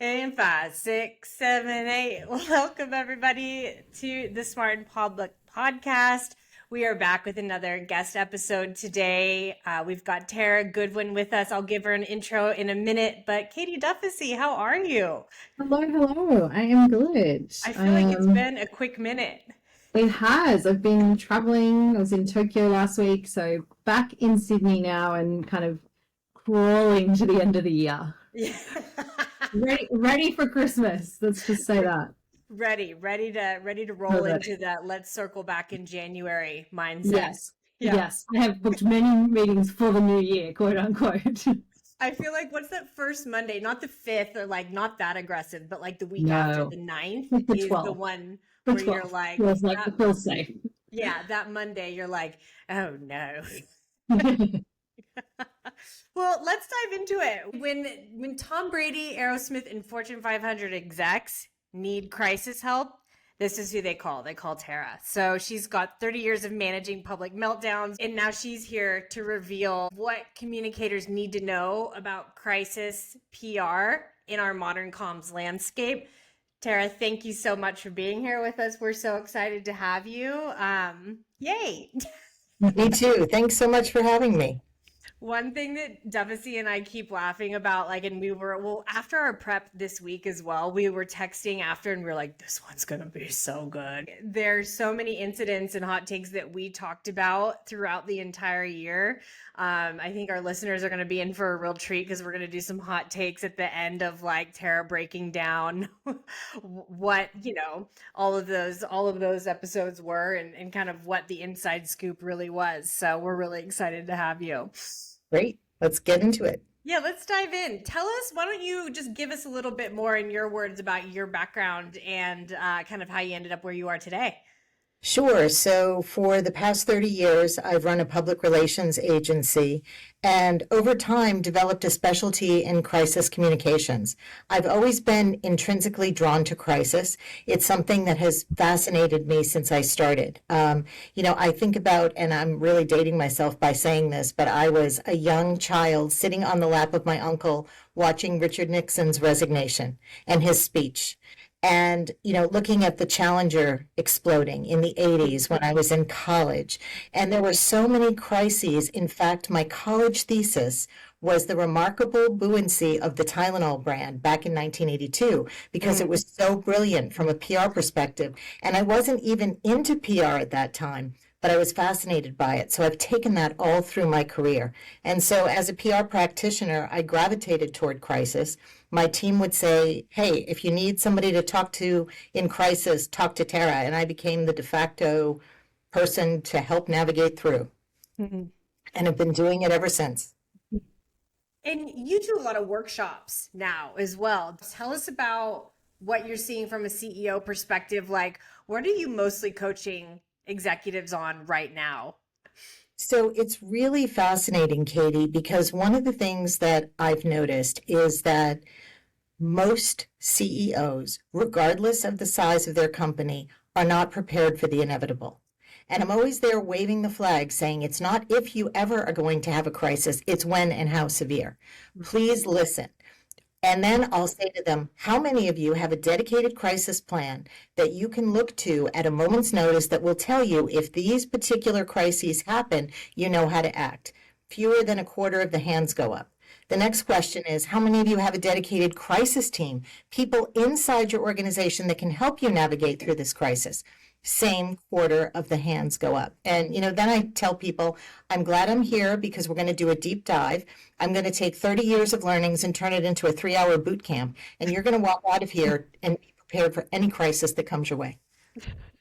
And five, six, seven, eight. Welcome everybody to the Smart and Public podcast. We are back with another guest episode today. We've got Tara Goodwin with us. I'll give her an intro in a minute. But Katie Duffy, how are you? Hello, hello. I am good. I feel like it's been a quick minute. It has. I've been traveling. I was in Tokyo last week, so back in Sydney now and kind of crawling to the end of the year. Yeah. Ready for Christmas. Let's just say that. Ready to roll into that let's circle back in January mindset. Yes. Yeah. Yes. I have booked many meetings for the new year, quote unquote. I feel like what's that first Monday? Not the 5th or like not that aggressive, but like the week after the 9th like the is 12th. the one the where 12th. you're like, feels like the feel safe. Yeah, that Monday you're like, oh no. Well, let's dive into it. When Tom Brady, Aerosmith, and Fortune 500 execs need crisis help, this is who they call. They call Tara. So she's got 30 years of managing public meltdowns, and now she's here to reveal what communicators need to know about crisis PR in our modern comms landscape. Tara, thank you so much for being here with us. We're so excited to have you. Yay. Me too. Thanks so much for having me. One thing that Duffy and I keep laughing about, after our prep this week as well, we were texting after and we were like, this one's going to be so good. There's so many incidents and hot takes that we talked about throughout the entire year. I think our listeners are going to be in for a real treat because we're going to do some hot takes at the end of like Tara breaking down what, all of those episodes were and kind of what the inside scoop really was. So we're really excited to have you. Great. Let's get into it. Yeah, let's dive in. Tell us, why don't you just give us a little bit more in your words about your background and kind of how you ended up where you are today? Sure. So for the past 30 years, I've run a public relations agency and over time developed a specialty in crisis communications. I've always been intrinsically drawn to crisis. It's something that has fascinated me since I started. I think about, and I'm really dating myself by saying this, but I was a young child sitting on the lap of my uncle watching Richard Nixon's resignation and his speech. And, looking at the Challenger exploding in the 80s when I was in college. And there were so many crises. In fact, my college thesis was the remarkable buoyancy of the Tylenol brand back in 1982, because it was so brilliant from a PR perspective. And I wasn't even into PR at that time, but I was fascinated by it. So I've taken that all through my career. And so as a PR practitioner, I gravitated toward crisis. My team would say, hey, if you need somebody to talk to in crisis, talk to Tara. And I became the de facto person to help navigate through. And have been doing it ever since. And you do a lot of workshops now as well. Tell us about what you're seeing from a CEO perspective. Like, what are you mostly coaching executives on right now? So it's really fascinating, Katie, because one of the things that I've noticed is that most CEOs, regardless of the size of their company, are not prepared for the inevitable. And I'm always there waving the flag saying it's not if you ever are going to have a crisis, it's when and how severe. Please listen. And then I'll say to them, how many of you have a dedicated crisis plan that you can look to at a moment's notice that will tell you if these particular crises happen, you know how to act? Fewer than a quarter of the hands go up. The next question is, how many of you have a dedicated crisis team, people inside your organization that can help you navigate through this crisis? Same quarter of the hands go up. And, then I tell people, I'm glad I'm here because we're going to do a deep dive. I'm going to take 30 years of learnings and turn it into a 3-hour boot camp. And you're going to walk out of here and be prepared for any crisis that comes your way.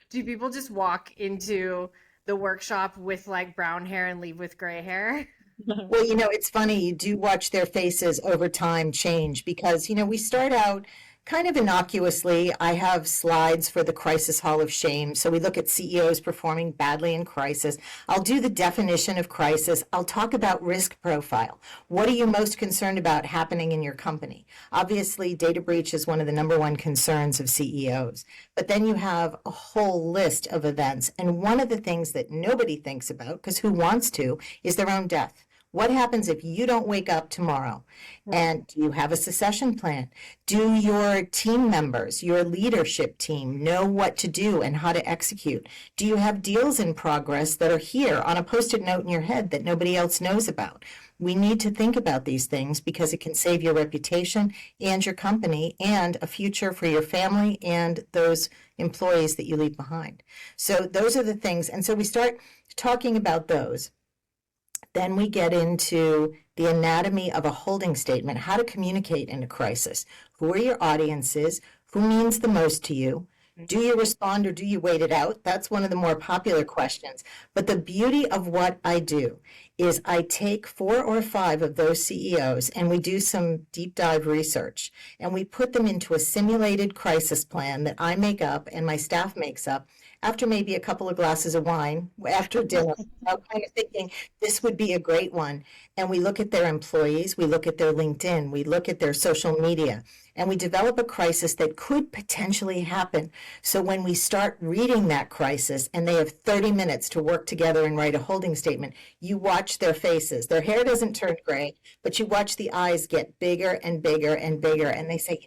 Do people just walk into the workshop with like brown hair and leave with gray hair? Well, it's funny. You do watch their faces over time change because, we start out kind of innocuously. I have slides for the Crisis Hall of Shame. So we look at CEOs performing badly in crisis. I'll do the definition of crisis. I'll talk about risk profile. What are you most concerned about happening in your company? Obviously, data breach is one of the number one concerns of CEOs. But then you have a whole list of events. And one of the things that nobody thinks about, because who wants to, is their own death. What happens if you don't wake up tomorrow? And do you have a succession plan? Do your team members, your leadership team, know what to do and how to execute? Do you have deals in progress that are here on a post-it note in your head that nobody else knows about? We need to think about these things because it can save your reputation and your company and a future for your family and those employees that you leave behind. So those are the things. And so we start talking about those. Then we get into the anatomy of a holding statement, how to communicate in a crisis. Who are your audiences? Who means the most to you? Do you respond or do you wait it out? That's one of the more popular questions. But the beauty of what I do is I take 4 or 5 of those CEOs and we do some deep dive research and we put them into a simulated crisis plan that I make up and my staff makes up after maybe a couple of glasses of wine after dinner, kind of thinking this would be a great one. And we look at their employees, we look at their LinkedIn, we look at their social media, and we develop a crisis that could potentially happen. So when we start reading that crisis and they have 30 minutes to work together and write a holding statement, you watch their faces. Their hair doesn't turn gray, but you watch the eyes get bigger and bigger and bigger. And they say,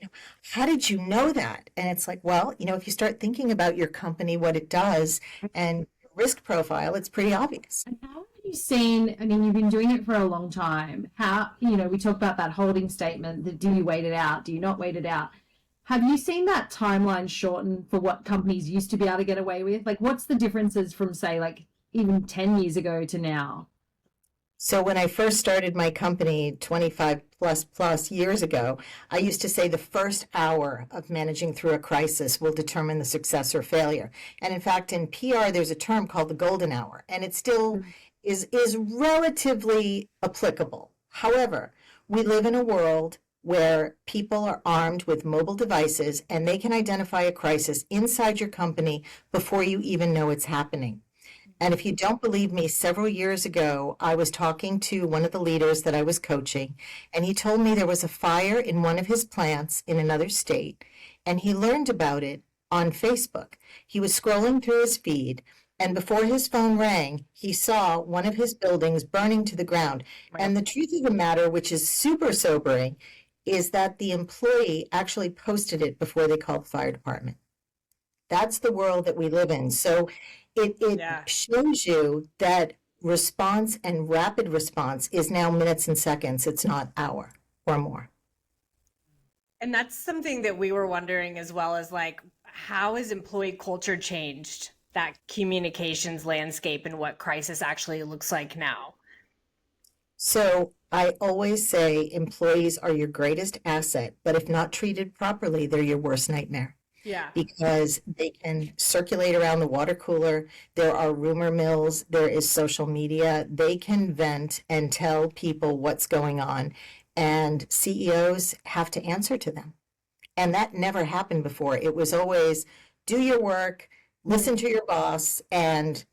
how did you know that? And it's like, well, if you start thinking about your company, what it does and risk profile, it's pretty obvious. And how have you seen, I mean, you've been doing it for a long time. How, we talk about that holding statement, that do you wait it out? Do you not wait it out? Have you seen that timeline shorten for what companies used to be able to get away with? Like, what's the differences from, say, like even 10 years ago to now? So when I first started my company 25 plus years ago, I used to say the first hour of managing through a crisis will determine the success or failure. And in fact, in PR, there's a term called the golden hour, and it still is relatively applicable. However, we live in a world where people are armed with mobile devices and they can identify a crisis inside your company before you even know it's happening. And if you don't believe me, several years ago, I was talking to one of the leaders that I was coaching, and he told me there was a fire in one of his plants in another state, and he learned about it on Facebook. He was scrolling through his feed, and before his phone rang, he saw one of his buildings burning to the ground. Right. And the truth of the matter, which is super sobering, is that the employee actually posted it before they called the fire department. That's the world that we live in. So it shows you that response and rapid response is now minutes and seconds. It's not hour or more. And that's something that we were wondering as well, as like, how has employee culture changed that communications landscape and what crisis actually looks like now? So I always say employees are your greatest asset, but if not treated properly, they're your worst nightmare. Yeah. Because they can circulate around the water cooler. There are rumor mills. There is social media. They can vent and tell people what's going on. And CEOs have to answer to them. And that never happened before. It was always do your work, listen to your boss, and,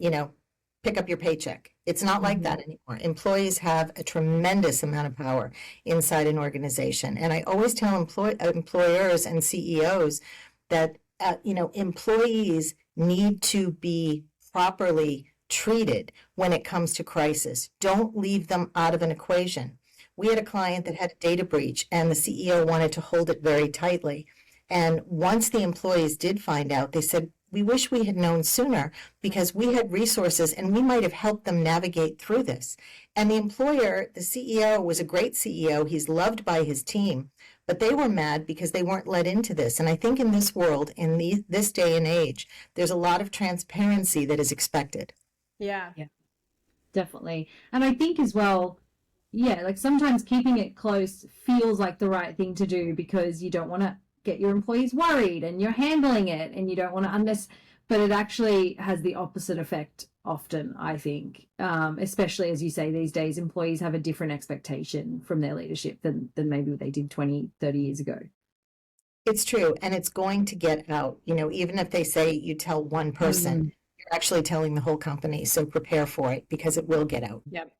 pick up your paycheck. It's not like that anymore. Employees have a tremendous amount of power inside an organization. And I always tell employers and CEOs that, employees need to be properly treated when it comes to crisis. Don't leave them out of an equation. We had a client that had a data breach and the CEO wanted to hold it very tightly. And once the employees did find out, they said, we wish we had known sooner because we had resources and we might have helped them navigate through this. And the employer, the CEO, was a great CEO. He's loved by his team. But they were mad because they weren't let into this. And I think in this world, in this day and age, there's a lot of transparency that is expected. Yeah, definitely. And I think as well, like sometimes keeping it close feels like the right thing to do because you don't want to get your employees worried and you're handling it and you don't want to but it actually has the opposite effect often, I think, especially as you say, these days employees have a different expectation from their leadership than maybe they did 20, 30 years ago. It's true. And it's going to get out, even if they say you tell one person, you're actually telling the whole company. So prepare for it because it will get out. Yep.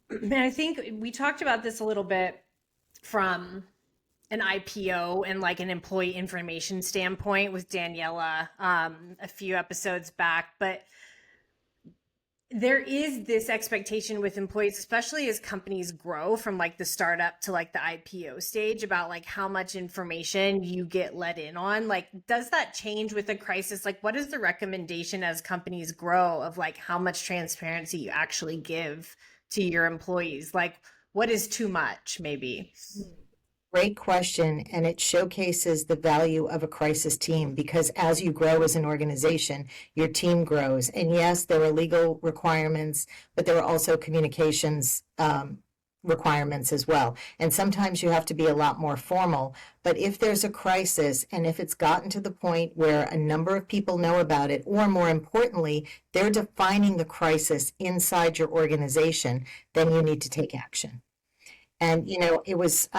And I think we talked about this a little bit from an IPO and like an employee information standpoint with Daniela a few episodes back, but there is this expectation with employees, especially as companies grow from like the startup to like the IPO stage, about like how much information you get let in on. Like, does that change with a crisis? Like, what is the recommendation as companies grow of like how much transparency you actually give to your employees? Like, what is too much, maybe? Great question, and it showcases the value of a crisis team because as you grow as an organization, your team grows. And yes, there are legal requirements, but there are also communications requirements as well. And sometimes you have to be a lot more formal. But if there's a crisis and if it's gotten to the point where a number of people know about it, or more importantly, they're defining the crisis inside your organization, then you need to take action. And, it was,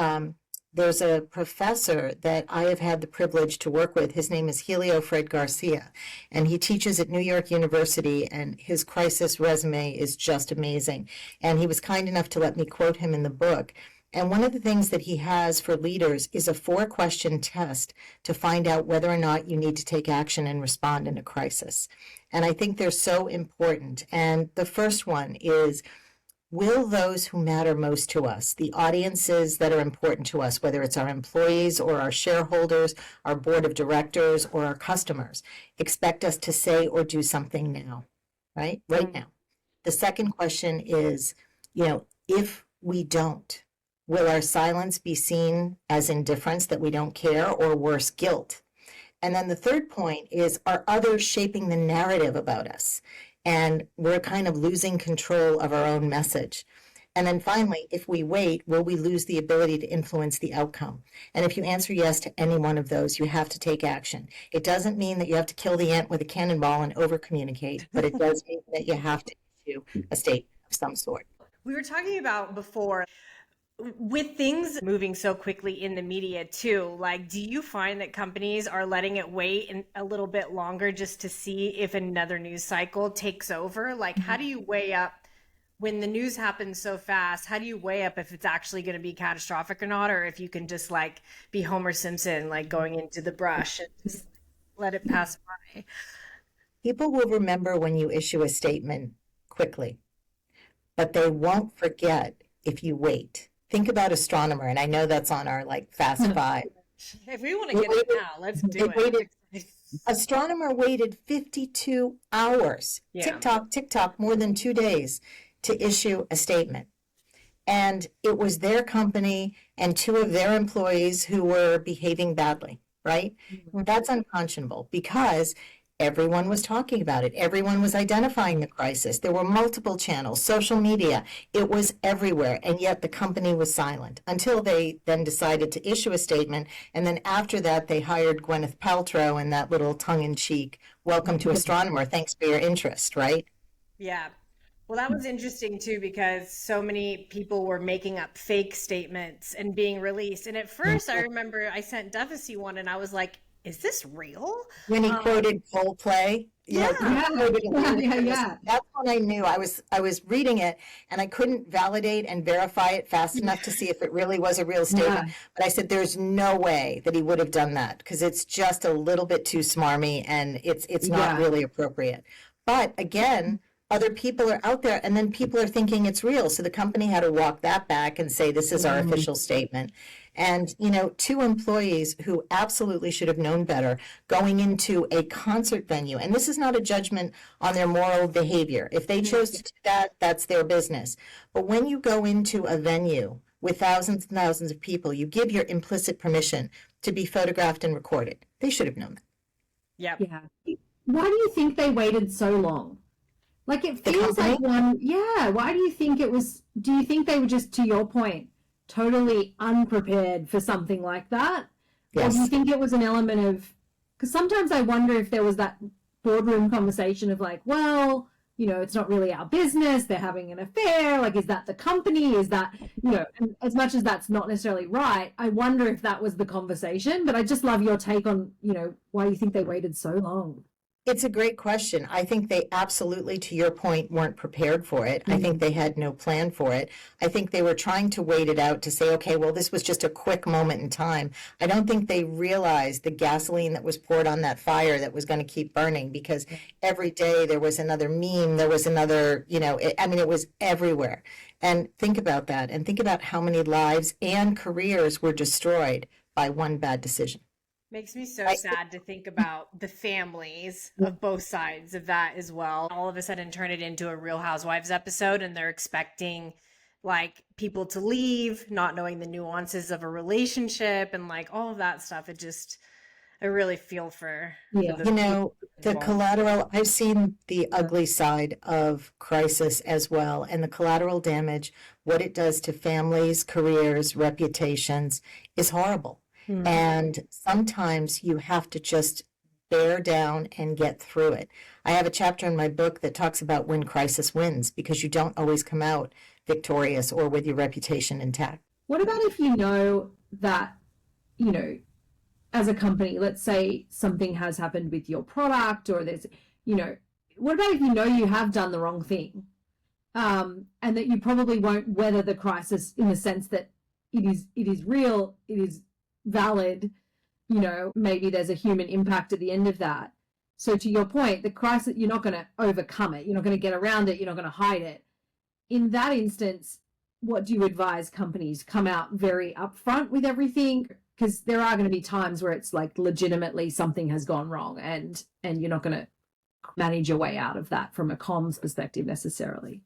there's a professor that I have had the privilege to work with. His name is Helio Fred Garcia, and he teaches at New York University, and his crisis resume is just amazing. And he was kind enough to let me quote him in the book. And one of the things that he has for leaders is a 4-question test to find out whether or not you need to take action and respond in a crisis. And I think they're so important. And the first one is, will those who matter most to us, the audiences that are important to us, whether it's our employees or our shareholders, our board of directors, or our customers, expect us to say or do something now, right? Right now. The second question is, if we don't, will our silence be seen as indifference, that we don't care, or worse, guilt? And then the third point is, are others shaping the narrative about us? And we're kind of losing control of our own message. And then finally, if we wait, will we lose the ability to influence the outcome? And if you answer yes to any one of those, you have to take action. It doesn't mean that you have to kill the ant with a cannonball and over-communicate, but it does mean that you have to issue a statement of some sort. We were talking about before, with things moving so quickly in the media too, like, do you find that companies are letting it wait a little bit longer just to see if another news cycle takes over? Like, how do you weigh up when the news happens so fast? How do you weigh up if it's actually going to be catastrophic or not, or if you can just like be Homer Simpson, like going into the brush and just let it pass by? People will remember when you issue a statement quickly, but they won't forget if you wait. Think about astronomer, and I know that's on our Fast Five. If we want to get it now, let's do it. Astronomer waited 52 hours, tick tock, more than 2 days to issue a statement. And it was their company and 2 of their employees who were behaving badly, right? Mm-hmm. That's unconscionable because everyone was talking about it. Everyone was identifying the crisis. There were multiple channels, social media. It was everywhere. And yet the company was silent until they then decided to issue a statement. And then after that, they hired Gwyneth Paltrow and that little tongue-in-cheek, welcome to Astronomer. Thanks for your interest, right? Yeah. Well, that was interesting too, because so many people were making up fake statements and being released. And at first, I remember I sent Duvesey one and I was like, is this real? When he quoted Coldplay, yeah. That's when I knew. I was reading it and I couldn't validate and verify it fast enough to see if it really was a real statement. Yeah. But I said, there's no way that he would have done that because it's just a little bit too smarmy and it's not really appropriate. But again, other people are out there and then people are thinking it's real. So the company had to walk that back and say, this is our official statement. And, 2 employees who absolutely should have known better going into a concert venue. And this is not a judgment on their moral behavior. If they chose to do that, that's their business. But when you go into a venue with thousands and thousands of people, you give your implicit permission to be photographed and recorded. They should have known that. Yeah. Why do you think they waited so long? Like, it feels like why do you think it was, do you think they were just, to your point, totally unprepared for something like that? Yes. Or do you think it was an element of, because sometimes I wonder if there was that boardroom conversation of like, well, it's not really our business, they're having an affair, like, is that the company, is that, and as much as that's not necessarily right, I wonder if that was the conversation. But I just love your take on, why you think they waited so long. It's a great question. I think they absolutely, to your point, weren't prepared for it. I think they had no plan for it. I think they were trying to wait it out to say, okay, well, this was just a quick moment in time. I don't think they realized the gasoline that was poured on that fire that was going to keep burning, because every day there was another meme, there was another, it was everywhere. And think about that, and think about how many lives and careers were destroyed by one bad decision. Makes me so sad to think about the families of both sides of that as well. All of a sudden turn it into a Real Housewives episode, and they're expecting like people to leave, not knowing the nuances of a relationship and like all of that stuff. I really feel for Yeah. The collateral, I've seen the ugly side of crisis as well, and the collateral damage, what it does to families, careers, reputations, is horrible. And sometimes you have to just bear down and get through it. I have a chapter in my book that talks about when crisis wins, because you don't always come out victorious or with your reputation intact. What about if you know that, as a company, let's say something has happened with your product, or there's, what about if you have done the wrong thing, and that you probably won't weather the crisis in the sense that it is real, it is valid, maybe there's a human impact at the end of that. So to your point, the crisis, you're not going to overcome it, you're not going to get around it, you're not going to hide it. In that instance, what do you advise companies? Come out very upfront with everything? Because there are going to be times where it's like legitimately something has gone wrong, and you're not going to manage your way out of that from a comms perspective necessarily.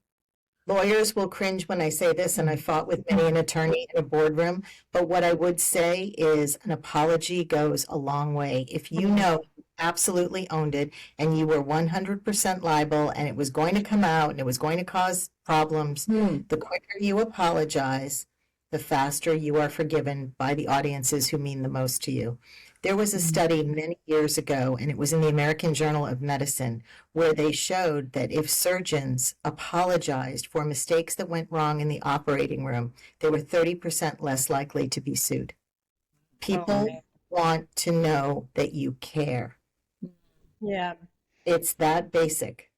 Lawyers will cringe when I say this, and I fought with many an attorney in a boardroom, but what I would say is an apology goes a long way. If you know you absolutely owned it and you were 100% liable and it was going to come out and it was going to cause problems, the quicker you apologize, the faster you are forgiven by the audiences who mean the most to you. There was a study many years ago, and it was in the American Journal of Medicine, where they showed that if surgeons apologized for mistakes that went wrong in the operating room, they were 30% less likely to be sued. People want to know that you care. Yeah. It's that basic.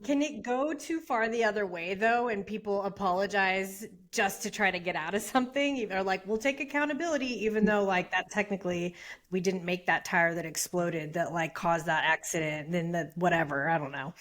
Can it go too far the other way though, and people apologize just to try to get out of something? Or like, we'll take accountability, even though like that technically we didn't make that tire that exploded that like caused that accident, then the whatever, I don't know.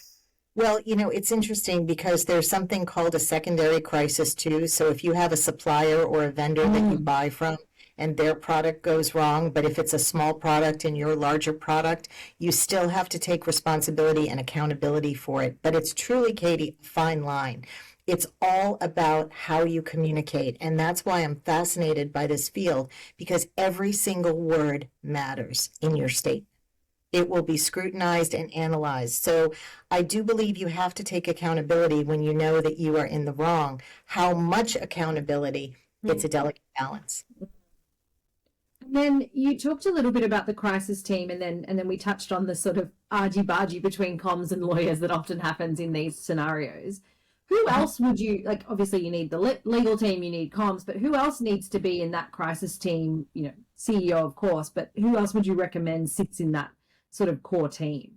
Well, it's interesting because there's something called a secondary crisis too. So if you have a supplier or a vendor that you buy from and their product goes wrong, but if it's a small product and your larger product, you still have to take responsibility and accountability for it. But it's truly, Katie, a fine line. It's all about how you communicate. And that's why I'm fascinated by this field, because every single word matters in your statement. It will be scrutinized and analyzed. So I do believe you have to take accountability when you know that you are in the wrong. How much accountability? It's a delicate balance. And then you talked a little bit about the crisis team, and then we touched on the sort of argy-bargy between comms and lawyers that often happens in these scenarios. Who else would you, like, obviously you need the legal team, you need comms, but who else needs to be in that crisis team? CEO, of course, but who else would you recommend sits in that sort of core team?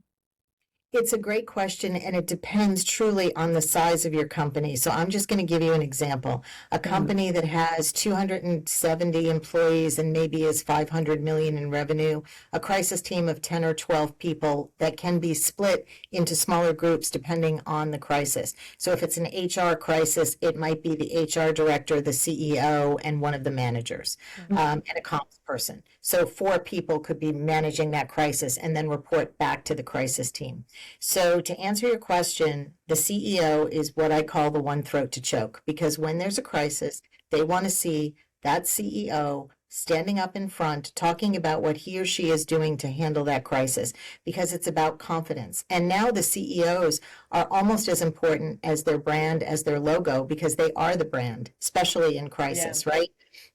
It's a great question, and it depends truly on the size of your company. So I'm just going to give you an example. A company that has 270 employees and maybe is 500 million in revenue, a crisis team of 10 or 12 people that can be split into smaller groups depending on the crisis. So if it's an HR crisis, it might be the HR director, the CEO, and one of the managers, and a comms person. So 4 people could be managing that crisis and then report back to the crisis team. So to answer your question, the CEO is what I call the one throat to choke, because when there's a crisis, they want to see that CEO standing up in front, talking about what he or she is doing to handle that crisis, because it's about confidence. And now the CEOs are almost as important as their brand, as their logo, because they are the brand, especially in crisis, right?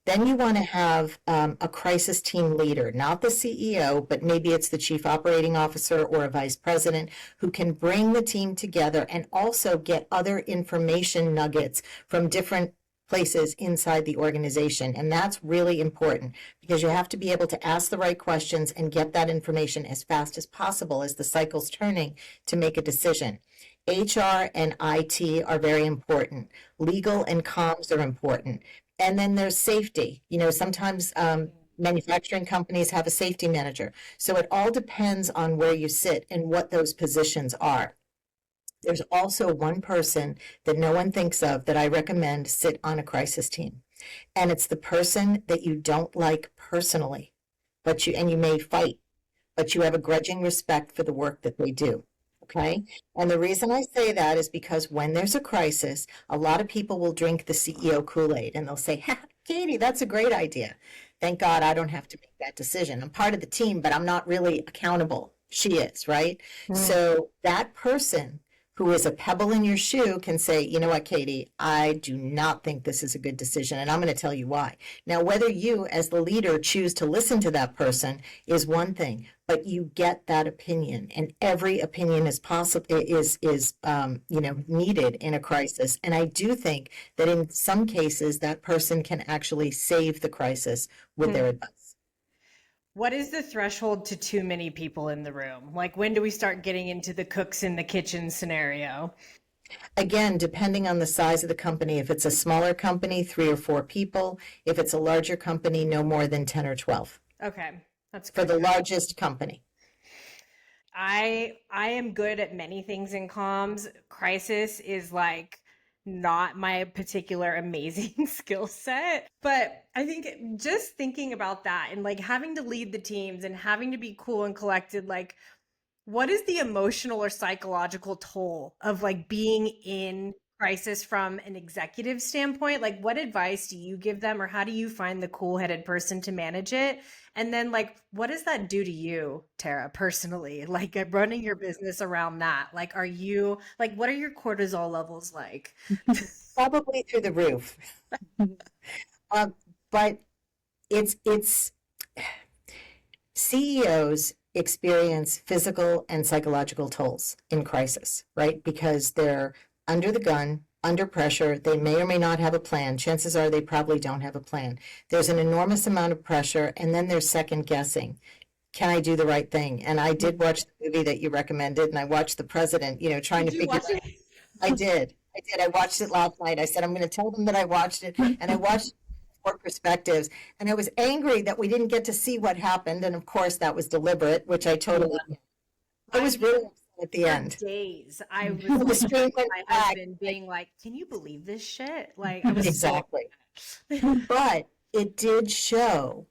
Then you want to have a crisis team leader, not the CEO, but maybe it's the chief operating officer or a vice president who can bring the team together and also get other information nuggets from different places inside the organization. And that's really important because you have to be able to ask the right questions and get that information as fast as possible as the cycle's turning to make a decision. HR and IT are very important. Legal and comms are important. And then there's safety. Sometimes manufacturing companies have a safety manager. So it all depends on where you sit and what those positions are. There's also one person that no one thinks of that I recommend sit on a crisis team. And it's the person that you don't like personally, and you may fight, but you have a grudging respect for the work that they do. Okay. And the reason I say that is because when there's a crisis, a lot of people will drink the CEO Kool-Aid and they'll say, ha, Katie, that's a great idea. Thank God I don't have to make that decision. I'm part of the team, but I'm not really accountable. She is, right? So that person who is a pebble in your shoe can say, you know what, Katie, I do not think this is a good decision, and I'm going to tell you why. Now, whether you as the leader choose to listen to that person is one thing, but you get that opinion, and every opinion is possible, needed in a crisis. And I do think that in some cases that person can actually save the crisis with their advice. What is the threshold to too many people in the room? Like, when do we start getting into the cooks in the kitchen scenario? Again, depending on the size of the company, if it's a smaller company, 3 or 4 people. If it's a larger company, no more than 10 or 12 Okay, that's for good. the largest company. I am good at many things in comms. Crisis is like not my particular amazing skill set, but I think just thinking about that and like having to lead the teams and having to be cool and collected, like what is the emotional or psychological toll of like being in crisis from an executive standpoint? Like, what advice do you give them, or how do you find the cool-headed person to manage it? And then, like, what does that do to you, Tara, personally? Like, running your business around that. Like, are you like, what are your cortisol levels like? Probably through the roof. But it's CEOs experience physical and psychological tolls in crisis, right? Because they're under the gun, under pressure. They may or may not have a plan. Chances are they probably don't have a plan. There's an enormous amount of pressure, and then there's second guessing. Can I do the right thing? And I did watch the movie that you recommended, and I watched The President, trying to Did you figure watch out. it? I did. I watched it last night. I said, I'm going to tell them that I watched it. And I watched four perspectives. And I was angry that we didn't get to see what happened. And of course, that was deliberate, which I totally, I was really upset at the For end. days, I was The like, screen went my black. husband being like, "Can you believe this shit?" Like, I was so Exactly. But it did show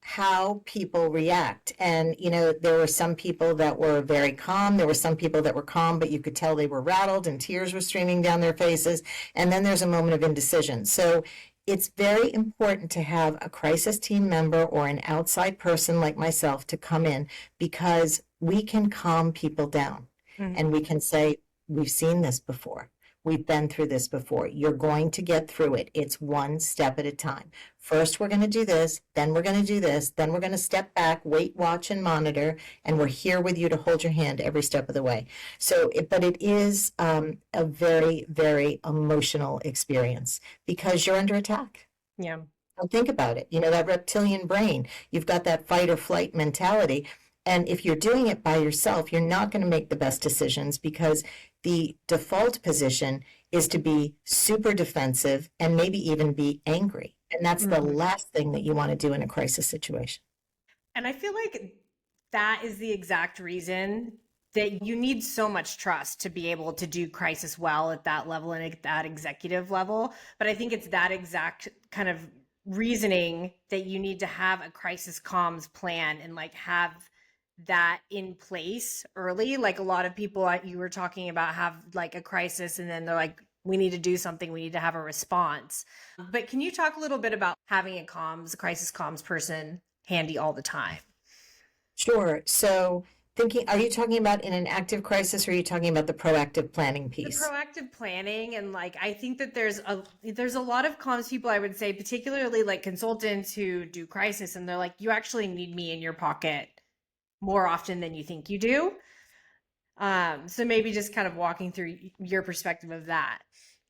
how people react. And, there were some people that were very calm. There were some people that were calm, but you could tell they were rattled and tears were streaming down their faces. And then there's a moment of indecision. So it's very important to have a crisis team member or an outside person like myself to come in, because we can calm people down and we can say, we've seen this before. We've been through this before. You're going to get through it. It's one step at a time. First, we're going to do this, then we're going to do this, then we're going to step back, wait, watch, and monitor, and we're here with you to hold your hand every step of the way. But it is a very, very emotional experience because you're under attack. Yeah. Well, think about it. That reptilian brain, you've got that fight or flight mentality. And if you're doing it by yourself, you're not going to make the best decisions, because the default position is to be super defensive and maybe even be angry. And that's the last thing that you want to do in a crisis situation. And I feel like that is the exact reason that you need so much trust to be able to do crisis well at that level and at that executive level. But I think it's that exact kind of reasoning that you need to have a crisis comms plan and like have that in place early. Like a lot of people you were talking about have like a crisis and then they're like, we need to do something, we need to have a response. But can you talk a little bit about having a crisis comms person handy all the time? Sure. So are you talking about in an active crisis, or are you talking about the proactive planning piece? The proactive planning, and like I think that there's a lot of comms people, I would say, particularly like consultants who do crisis, and they're like, you actually need me in your pocket more often than you think you do. So maybe just kind of walking through your perspective of that.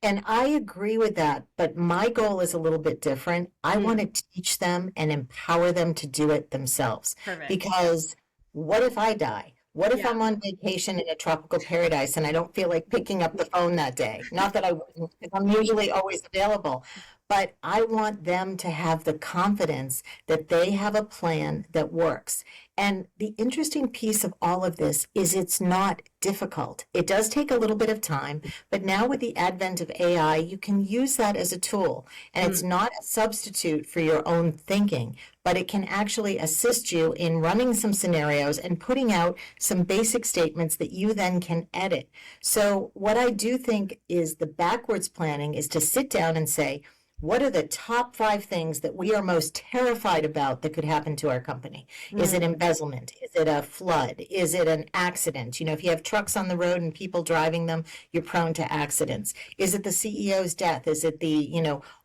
And I agree with that, but my goal is a little bit different. I want to teach them and empower them to do it themselves. Perfect. Because what if I die? What if Yeah. I'm on vacation in a tropical paradise and I don't feel like picking up the phone that day? Not that I wouldn't, because I'm usually always available. But I want them to have the confidence that they have a plan that works. And the interesting piece of all of this is it's not difficult. It does take a little bit of time, but now with the advent of AI, you can use that as a tool. And it's not a substitute for your own thinking, but it can actually assist you in running some scenarios and putting out some basic statements that you then can edit. So what I do think is the backwards planning is to sit down and say, what are the top 5 things that we are most terrified about that could happen to our company? Is it embezzlement? Is it a flood? Is it an accident? You know, if you have trucks on the road and people driving them, you're prone to accidents. Is it the CEO's death? Is it the,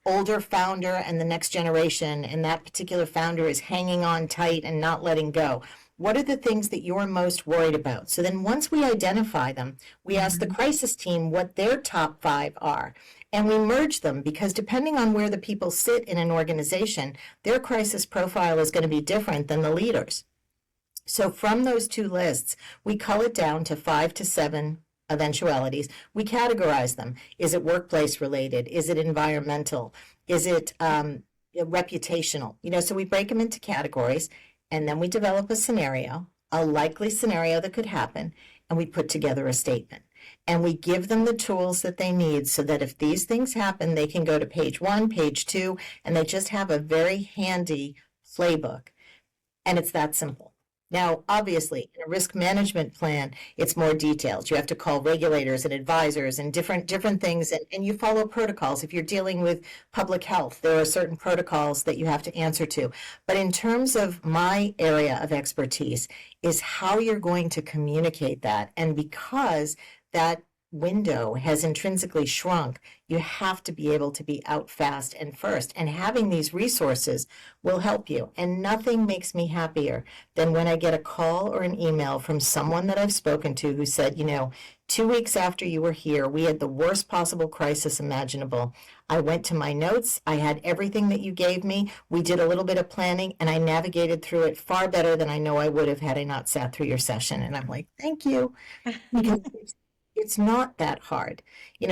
older founder and the next generation, and that particular founder is hanging on tight and not letting go? What are the things that you're most worried about? So then once we identify them, we ask the crisis team what their top 5 are. And we merge them because depending on where the people sit in an organization, their crisis profile is going to be different than the leaders. So from those 2 lists, we cull it down to 5 to 7 eventualities. We categorize them. Is it workplace related? Is it environmental? Is it reputational? So we break them into categories, and then we develop a scenario, a likely scenario that could happen, and we put together a statement. And we give them the tools that they need so that if these things happen, they can go to page 1, page 2, and they just have a very handy playbook. And it's that simple. Now, obviously, in a risk management plan, it's more detailed. You have to call regulators and advisors and different things, and you follow protocols. If you're dealing with public health, there are certain protocols that you have to answer to. But in terms of my area of expertise is how you're going to communicate that. And because that window has intrinsically shrunk, you have to be able to be out fast and first. And having these resources will help you. And nothing makes me happier than when I get a call or an email from someone that I've spoken to who said, 2 weeks after you were here, we had the worst possible crisis imaginable. I went to my notes. I had everything that you gave me. We did a little bit of planning, and I navigated through it far better than I know I would have had I not sat through your session. And I'm like, thank you. Because it's not that hard.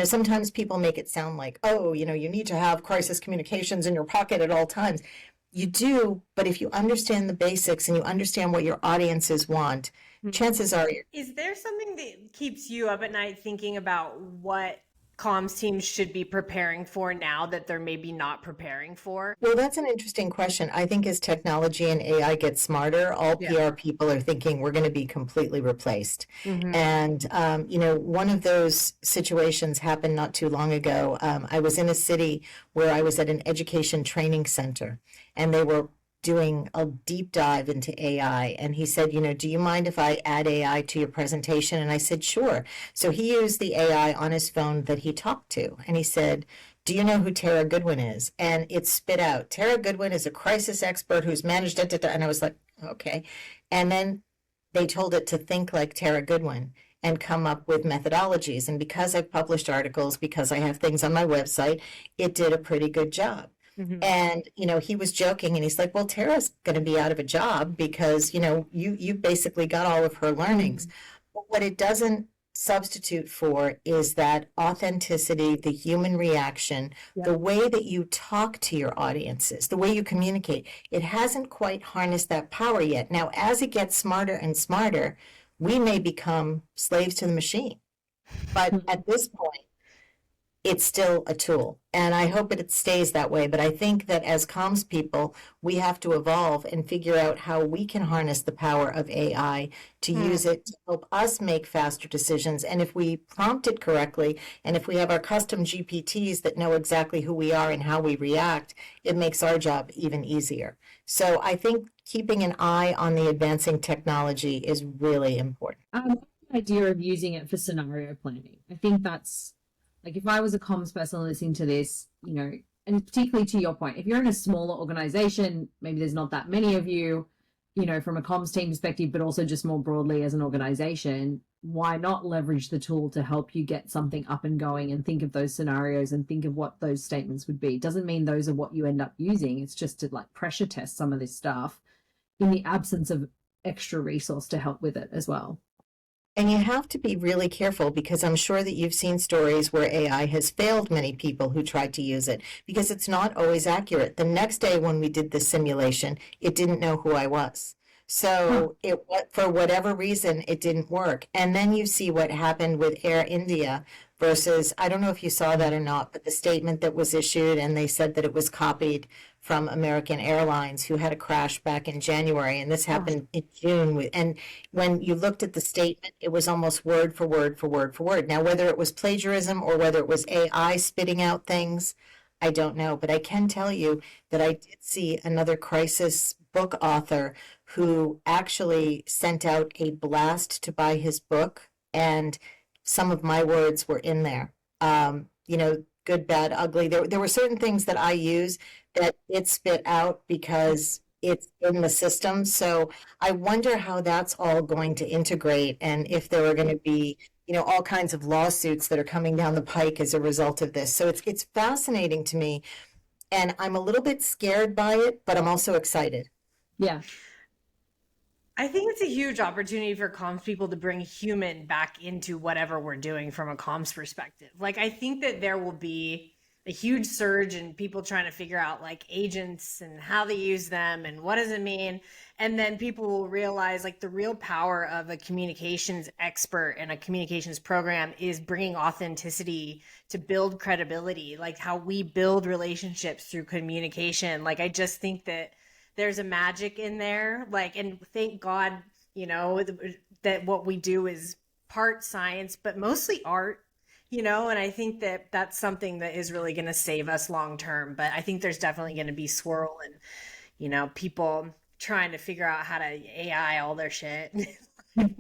Sometimes people make it sound like, you need to have crisis communications in your pocket at all times. You do, but if you understand the basics and you understand what your audiences want, chances are Is there something that keeps you up at night thinking about what comms teams should be preparing for now that they're maybe not preparing for? Well, that's an interesting question. I think as technology and AI get smarter, all PR people are thinking we're going to be completely replaced. And, one of those situations happened not too long ago. I was in a city where I was at an education training center, and they were doing a deep dive into AI. And he said, do you mind if I add AI to your presentation? And I said, sure. So he used the AI on his phone that he talked to. And he said, do you know who Tara Goodwin is? And it spit out, Tara Goodwin is a crisis expert who's managed it. And I was like, okay. And then they told it to think like Tara Goodwin and come up with methodologies. And because I've published articles, because I have things on my website, it did a pretty good job. And, he was joking and he's like, well, Tara's going to be out of a job because, you basically got all of her learnings. But what it doesn't substitute for is that authenticity, the human reaction, the way that you talk to your audiences, the way you communicate. It hasn't quite harnessed that power yet. Now, as it gets smarter and smarter, we may become slaves to the machine. But at this point, it's still a tool. And I hope it stays that way. But I think that as comms people, we have to evolve and figure out how we can harness the power of AI to use it to help us make faster decisions. And if we prompt it correctly, and if we have our custom GPTs that know exactly who we are and how we react, it makes our job even easier. So I think keeping an eye on the advancing technology is really important. I like the idea of using it for scenario planning. I think that's, like, if I was a comms person listening to this, and particularly to your point, if you're in a smaller organization, maybe there's not that many of you, from a comms team perspective, but also just more broadly as an organization, why not leverage the tool to help you get something up and going and think of those scenarios and think of what those statements would be? It doesn't mean those are what you end up using. It's just to like pressure test some of this stuff in the absence of extra resource to help with it as well. And you have to be really careful because I'm sure that you've seen stories where AI has failed many people who tried to use it because it's not always accurate. The next day when we did the simulation, it didn't know who I was. So for whatever reason, it didn't work. And then you see what happened with Air India versus, I don't know if you saw that or not, but the statement that was issued, and they said that it was copied from American Airlines, who had a crash back in January, and this happened in June. And when you looked at the statement, it was almost word for word for word for word. Now, whether it was plagiarism or whether it was AI spitting out things, I don't know. But I can tell you that I did see another crisis book author who actually sent out a blast to buy his book, and some of my words were in there. Good, bad, ugly. There were certain things that I use that it spit out because it's in the system. So I wonder how that's all going to integrate and if there are going to be, all kinds of lawsuits that are coming down the pike as a result of this. So it's fascinating to me, and I'm a little bit scared by it, but I'm also excited. Yeah. I think it's a huge opportunity for comms people to bring human back into whatever we're doing from a comms perspective. Like, I think that there will be a huge surge in people trying to figure out like agents and how they use them and what does it mean. And then people will realize like the real power of a communications expert and a communications program is bringing authenticity to build credibility, like how we build relationships through communication. Like, I just think that there's a magic in there, like, and thank God, that what we do is part science, but mostly art, and I think that that's something that is really going to save us long term. But I think there's definitely going to be swirl and, people trying to figure out how to AI all their shit. And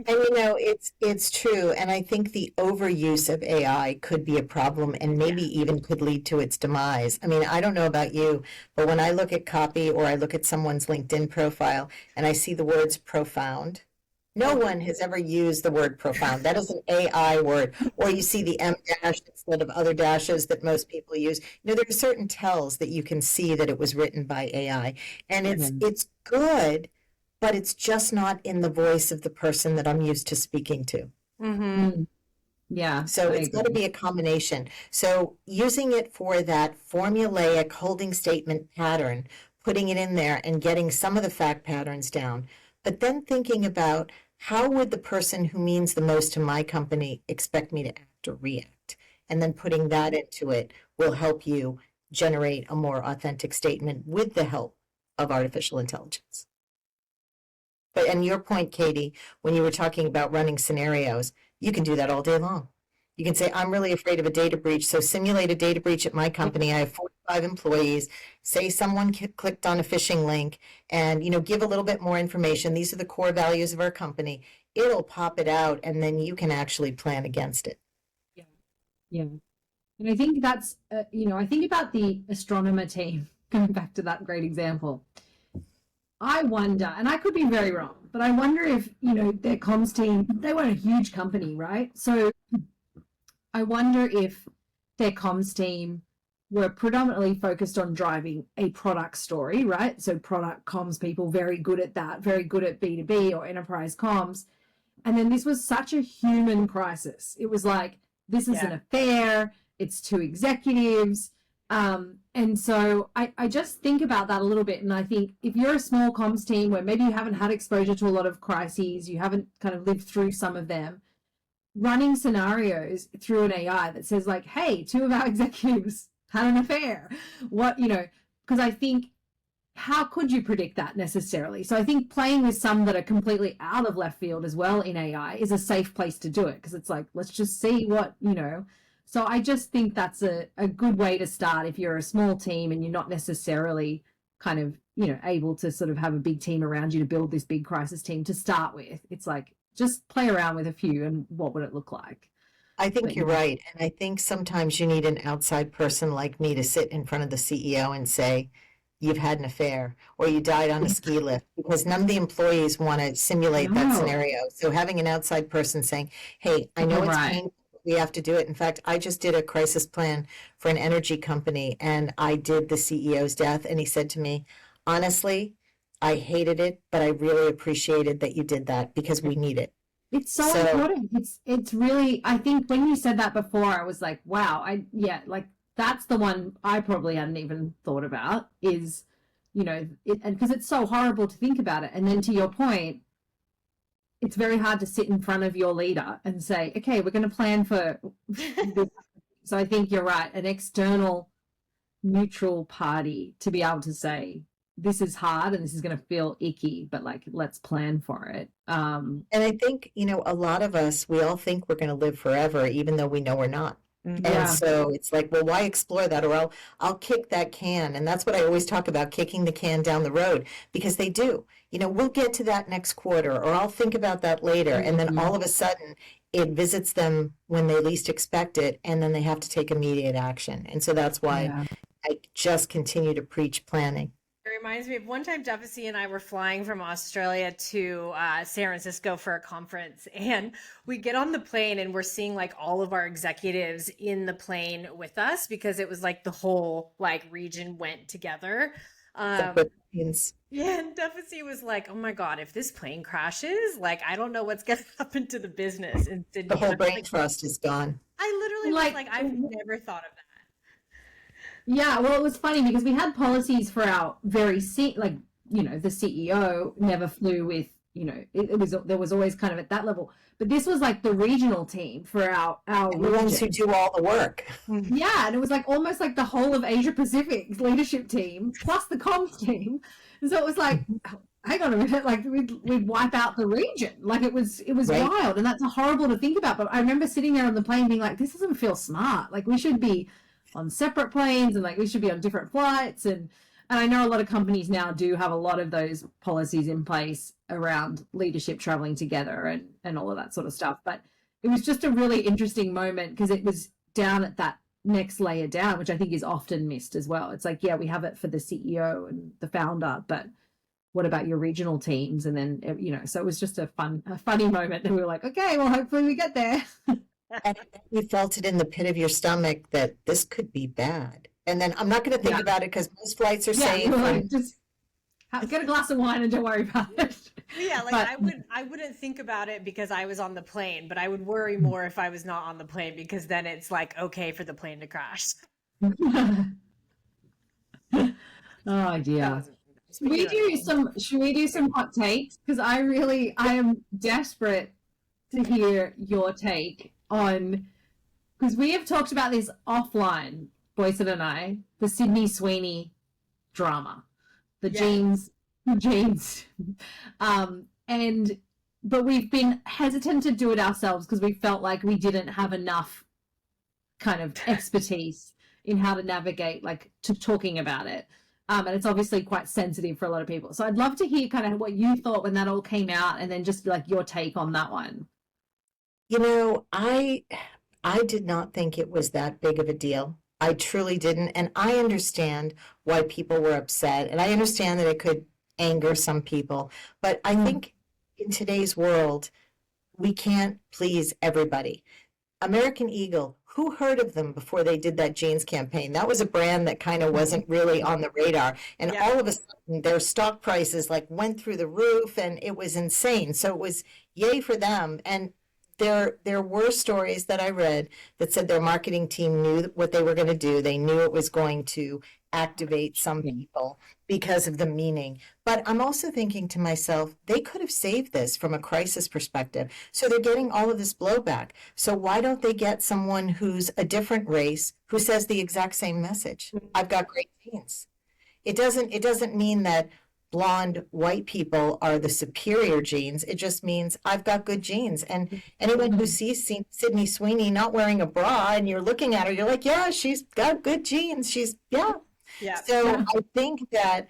it's true. And I think the overuse of AI could be a problem and maybe even could lead to its demise. I mean, I don't know about you, but when I look at copy or I look at someone's LinkedIn profile and I see the words profound, no one has ever used the word profound. That is an AI word. Or you see the M dash instead of other dashes that most people use. There are certain tells that you can see that it was written by AI. And it's good, but it's just not in the voice of the person that I'm used to speaking to. Mm-hmm. Yeah. So it's got to be a combination. So using it for that formulaic holding statement pattern, putting it in there and getting some of the fact patterns down, but then thinking about how would the person who means the most to my company expect me to act or react? And then putting that into it will help you generate a more authentic statement with the help of artificial intelligence. But and your point, Katie, when you were talking about running scenarios, you can do that all day long. You can say, I'm really afraid of a data breach, so simulate a data breach at my company. I have 45 employees. Say someone clicked on a phishing link and, give a little bit more information. These are the core values of our company. It'll pop it out, and then you can actually plan against it. Yeah. And I think that's, I think about the astronomer team, going back to that great example. I wonder, and I could be very wrong, but I wonder if, their comms team, they were a huge company, right? So I wonder if their comms team were predominantly focused on driving a product story, right? So product comms people, very good at that, very good at B2B or enterprise comms. And then this was such a human crisis. It was like, this is an affair, it's two executives. And so I just think about that a little bit. And I think if you're a small comms team where maybe you haven't had exposure to a lot of crises, you haven't kind of lived through some of them, running scenarios through an AI that says like, hey, two of our executives had an affair. Because I think, how could you predict that necessarily? So I think playing with some that are completely out of left field as well in AI is a safe place to do it, because it's like, let's just see what. So I just think that's a good way to start if you're a small team and you're not necessarily kind of, able to sort of have a big team around you to build this big crisis team to start with. It's like, just play around with a few and what would it look like? I think you're right. And I think sometimes you need an outside person like me to sit in front of the CEO and say, you've had an affair or you died on a ski lift, because none of the employees want to simulate that No. scenario. So having an outside person saying, hey, I know it's Right. painful, but we have to do it. In fact, I just did a crisis plan for an energy company, and I did the CEO's death, and he said to me, honestly, I hated it, but I really appreciated that you did that because we need it. It's so So important. It's really, I think when you said that before, I was like, wow, like that's the one I probably hadn't even thought about is, and because it's so horrible to think about it. And then to your point, it's very hard to sit in front of your leader and say, okay, we're going to plan for this. So I think you're right. An external neutral party to be able to say, this is hard and this is going to feel icky, but like, let's plan for it. and I think, a lot of us, we all think we're going to live forever, even though we know we're not. Mhm. And Yeah. so it's like, well, why explore that? Or I'll kick that can. And that's what I always talk about, kicking the can down the road, because they do. We'll get to that next quarter, or I'll think about that later. And then all of a sudden it visits them when they least expect it, and then they have to take immediate action. And so that's why Yeah. I just continue to preach planning. It reminds me of one time Duffy and I were flying from Australia to San Francisco for a conference, and we get on the plane and we're seeing like all of our executives in the plane with us because it was like the whole like region went together. That's what it means. Yeah, and Duffy was like, "Oh my God, if this plane crashes, like I don't know what's gonna happen to the business in Sydney." The whole And I'm brain like, trust is gone. I literally was like, I've never thought of that. Yeah, well, it was funny because we had policies for our very the CEO never flew with, there was always kind of at that level. But this was like the regional team for our And the ones who region. do all the work. Yeah, and it was like almost like the whole of Asia Pacific leadership team plus the comms team. And so it was like, hang on a minute, like we'd wipe out the region. Like it was Right. wild, and that's horrible to think about. But I remember sitting there on the plane being like, this doesn't feel smart. Like we should be on separate planes, and like we should be on different flights. And I know a lot of companies now do have a lot of those policies in place around leadership traveling together and all of that sort of stuff. But it was just a really interesting moment because it was down at that next layer down, which I think is often missed as well. It's like, yeah, we have it for the CEO and the founder, but what about your regional teams? And then, so it was just a funny moment. And we were like, okay, well, hopefully we get there. And you felt it in the pit of your stomach that this could be bad. And then I'm not going to think Yeah. about it because most flights are Yeah, safe. we were like, and- just get a glass of wine and don't worry about it. Yeah, like But- I wouldn't think about it because I was on the plane, but I would worry more if I was not on the plane because then it's like okay for the plane to crash. Oh dear. Speaking Should we do some hot takes? Because I am desperate to hear your take on, because we have talked about this offline, Boyson and I, the Sydney Sweeney drama, the Yeah. jeans, but we've been hesitant to do it ourselves because we felt like we didn't have enough kind of expertise in how to navigate, like, to talking about it. And it's obviously quite sensitive for a lot of people. So I'd love to hear kind of what you thought when that all came out, and then just like your take on that one. I did not think it was that big of a deal. I truly didn't. And I understand why people were upset. And I understand that it could anger some people. But I think in today's world, we can't please everybody. American Eagle, who heard of them before they did that jeans campaign? That was a brand that kind of wasn't really on the radar. And Yeah. all of a sudden, their stock prices like went through the roof, and it was insane. So it was yay for them. And there were stories that I read that said their marketing team knew what they were going to do. They knew it was going to activate some people because of the meaning. But I'm also thinking to myself, they could have saved this from a crisis perspective. So they're getting all of this blowback. So why don't they get someone who's a different race who says the exact same message? I've got great genes. It doesn't mean that blonde white people are the superior genes. It just means I've got good genes. And anyone who sees Sydney Sweeney not wearing a bra and you're looking at her, you're like, yeah, she's got good genes. Yeah. Yeah. So I think that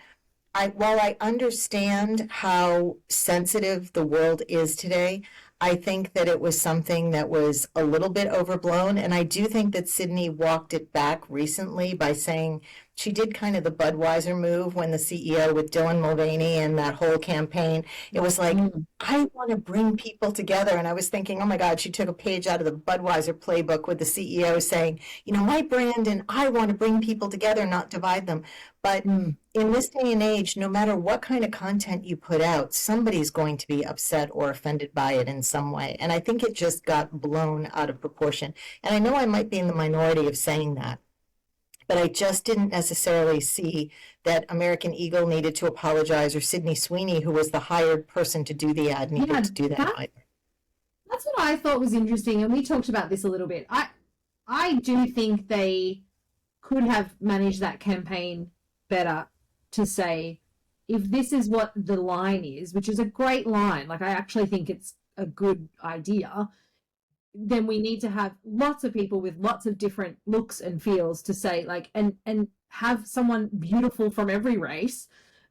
while I understand how sensitive the world is today, I think that it was something that was a little bit overblown. And I do think that Sydney walked it back recently by saying she did kind of the Budweiser move when the CEO with Dylan Mulvaney and that whole campaign. It was like, I want to bring people together. And I was thinking, oh my God, she took a page out of the Budweiser playbook with the CEO saying, my brand and I want to bring people together, not divide them. But in this day and age, no matter what kind of content you put out, somebody's going to be upset or offended by it in some way. And I think it just got blown out of proportion. And I know I might be in the minority of saying that, but I just didn't necessarily see that American Eagle needed to apologize, or Sydney Sweeney, who was the hired person to do the ad, needed to do that either. That's what I thought was interesting, and we talked about this a little bit. I do think they could have managed that campaign better to say, if this is what the line is, which is a great line, like I actually think it's a good idea, then we need to have lots of people with lots of different looks and feels to say, like, and have someone beautiful from every race.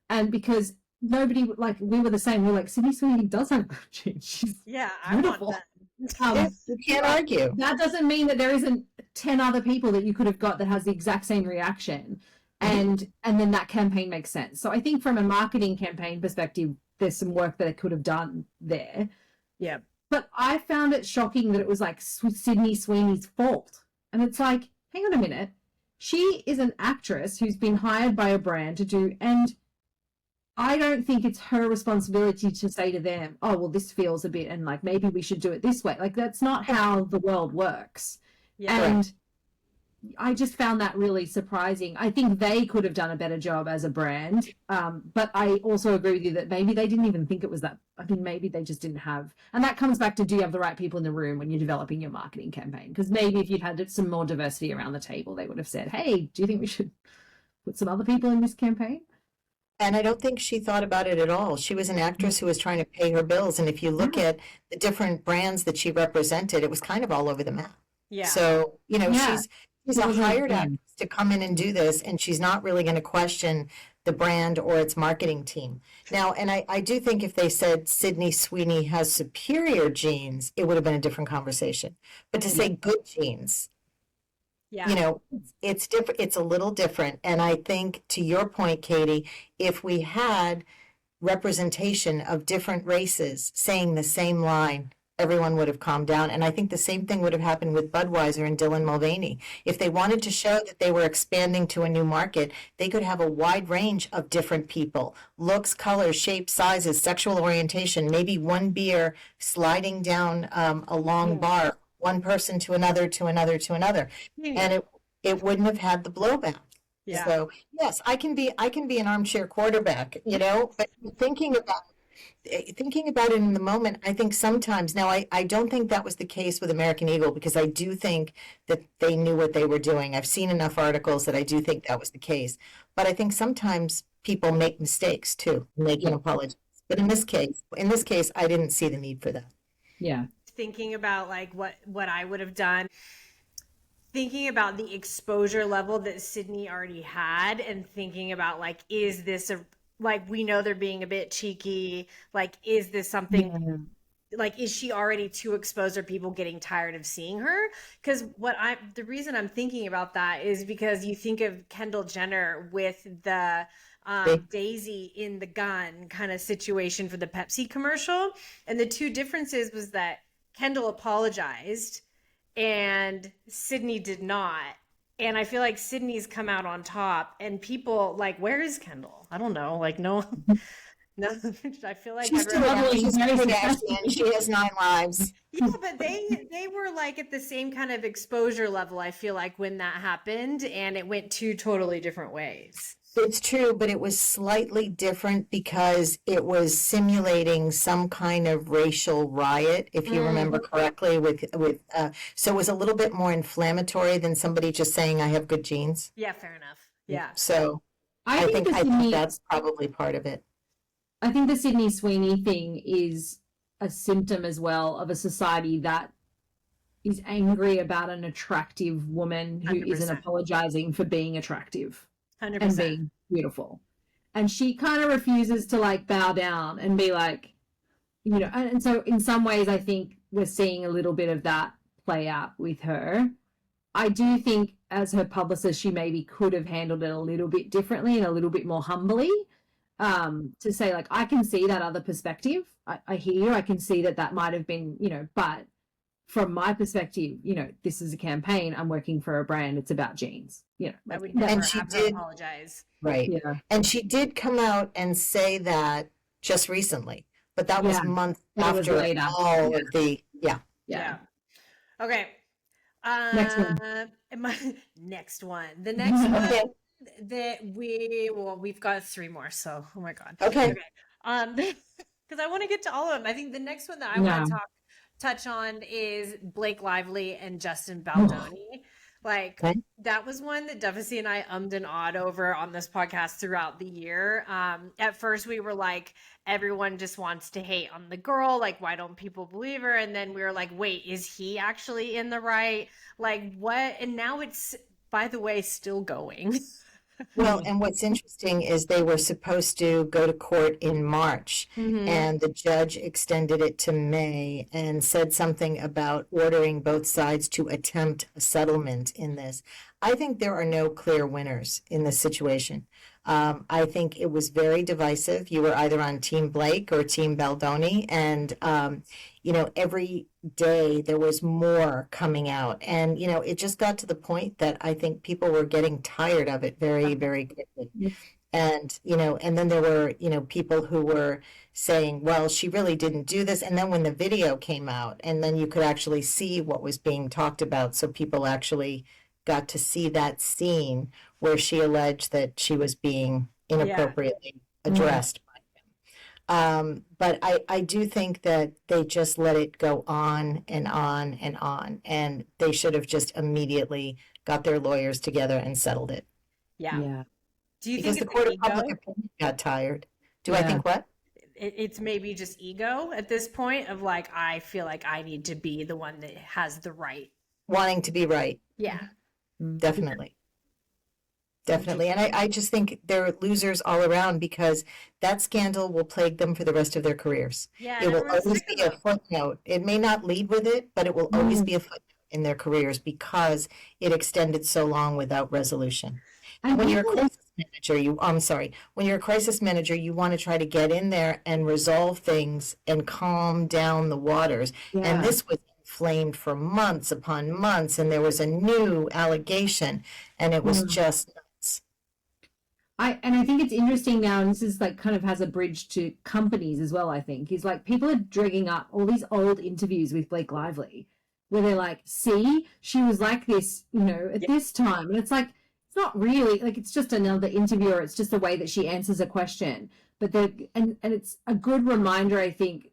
And because nobody, like, we were the same, we were like, Sydney Sweeney does have good genes. She's I want that. You can't argue. That doesn't mean that there isn't 10 other people that you could have got that has the exact same reaction. And then that campaign makes sense. So I think from a marketing campaign perspective, there's some work that it could have done there. Yeah. But I found it shocking that it was like Sydney Sweeney's fault. And it's like, hang on a minute. She is an actress who's been hired by a brand to do, and I don't think it's her responsibility to say to them, oh, well, this feels a bit, and like, maybe we should do it this way. Like, that's not how the world works. Yeah. And I just found that really surprising. I think they could have done a better job as a brand. But I also agree with you that maybe they didn't even think it was that. I mean, maybe they just didn't have. And that comes back to, do you have the right people in the room when you're developing your marketing campaign? Because maybe if you'd had some more diversity around the table, they would have said, hey, do you think we should put some other people in this campaign? And I don't think she thought about it at all. She was an actress who was trying to pay her bills. And if you look at the different brands that she represented, it was kind of all over the map. Yeah. So, she's a hired actress to come in and do this, and she's not really going to question the brand or its marketing team. Now, and I do think if they said Sydney Sweeney has superior genes, it would have been a different conversation. But to say good genes, it's different. It's a little different. And I think, to your point, Katie, if we had representation of different races saying the same line, everyone would have calmed down. And I think the same thing would have happened with Budweiser and Dylan Mulvaney. If they wanted to show that they were expanding to a new market, they could have a wide range of different people, looks, colors, shapes, sizes, sexual orientation, maybe one beer sliding down a long bar, one person to another, to another, to another. And it wouldn't have had the blowback. Yeah. So yes, I can be an armchair quarterback, but thinking about it in the moment, I think sometimes, now I don't think that was the case with American Eagle, because I do think that they knew what they were doing. I've seen enough articles that I do think that was the case. But I think sometimes people make mistakes too, and they can apologize. But in this case, I didn't see the need for that. Yeah. Thinking about like what I would have done, thinking about the exposure level that Sydney already had, and thinking about like, is this like, we know they're being a bit cheeky. Like, is this something, like, is she already too exposed? Are people getting tired of seeing her? Because the reason I'm thinking about that is because you think of Kendall Jenner with the Daisy in the gun kind of situation for the Pepsi commercial. And the two differences was that Kendall apologized and Sydney did not. And I feel like Sydney's come out on top, and people like, where is Kendall? I don't know. Like, no. I feel like she's still lovely. She's Kardashian. She has 9 lives. Yeah, but they were like at the same kind of exposure level, I feel like, when that happened, and it went 2 totally different ways. It's true, but it was slightly different because it was simulating some kind of racial riot, if you remember correctly. So it was a little bit more inflammatory than somebody just saying, "I have good genes." Yeah, fair enough. Yeah. So I think that's probably part of it. I think the Sydney Sweeney thing is a symptom as well of a society that is angry about an attractive woman who 100%. isn't apologizing for being attractive. 100%. And being beautiful. And she kind of refuses to like bow down and be like, and so in some ways I think we're seeing a little bit of that play out with her. I do think as her publicist, she maybe could have handled it a little bit differently and a little bit more humbly. To say, like, I can see that other perspective. I hear you. I can see that that might have been, but from my perspective, this is a campaign. I'm working for a brand. It's about jeans. I Like, would never And she have her did, apologize. right. yeah, And she did come out and say that just recently, but that was yeah. months It was after later. all Yeah. of the, yeah. Yeah. Okay. Next one. Next one. The next one Okay. that we've got three more. So, oh my God. Okay. Because I want to get to all of them. I think the next one that I want to touch on is Blake Lively and Justin Baldoni. Like, Okay. that was one that Duffy and I ummed and awed over on this podcast throughout the year. At first, we were like, everyone just wants to hate on the girl. Like, why don't people believe her? And then we were like, wait, is he actually in the right? Like, what? And now it's, by the way, still going. Well, and what's interesting is they were supposed to go to court in March, and the judge extended it to May and said something about ordering both sides to attempt a settlement in this. I think there are no clear winners in this situation. I think it was very divisive. You were either on Team Blake or Team Baldoni, and every day there was more coming out, and it just got to the point that I think people were getting tired of it very, very quickly. Yeah. And and then there were people who were saying, well, she really didn't do this. And then when the video came out, and then you could actually see what was being talked about, so people actually got to see that scene where she alleged that she was being inappropriately addressed by him. But I do think that they just let it go on and on and on, and they should have just immediately got their lawyers together and settled it. Yeah. Do you Because think the court of it's public ego? opinion got tired. Do I Yeah. think what? It's maybe just ego at this point of like, I feel like I need to be the one that has the right. Wanting to be right. Yeah. Definitely. Definitely. And I just think they're losers all around, because that scandal will plague them for the rest of their careers. Yeah. It And will everyone's always sick be of a them. footnote. It may not lead with it, but it will always be a footnote in their careers because it extended so long without resolution. And When you're a people- crisis manager, when you're a crisis manager, you want to try to get in there and resolve things and calm down the waters. Yeah. And this was inflamed for months upon months, and there was a new allegation, and it was just nuts. I think it's interesting now, and this is like kind of has a bridge to companies as well, I think, is like people are dragging up all these old interviews with Blake Lively where they're like, see, she was like this, at this time. And it's like, it's not really like, it's just another interview, or it's just the way that she answers a question. But and it's a good reminder, I think,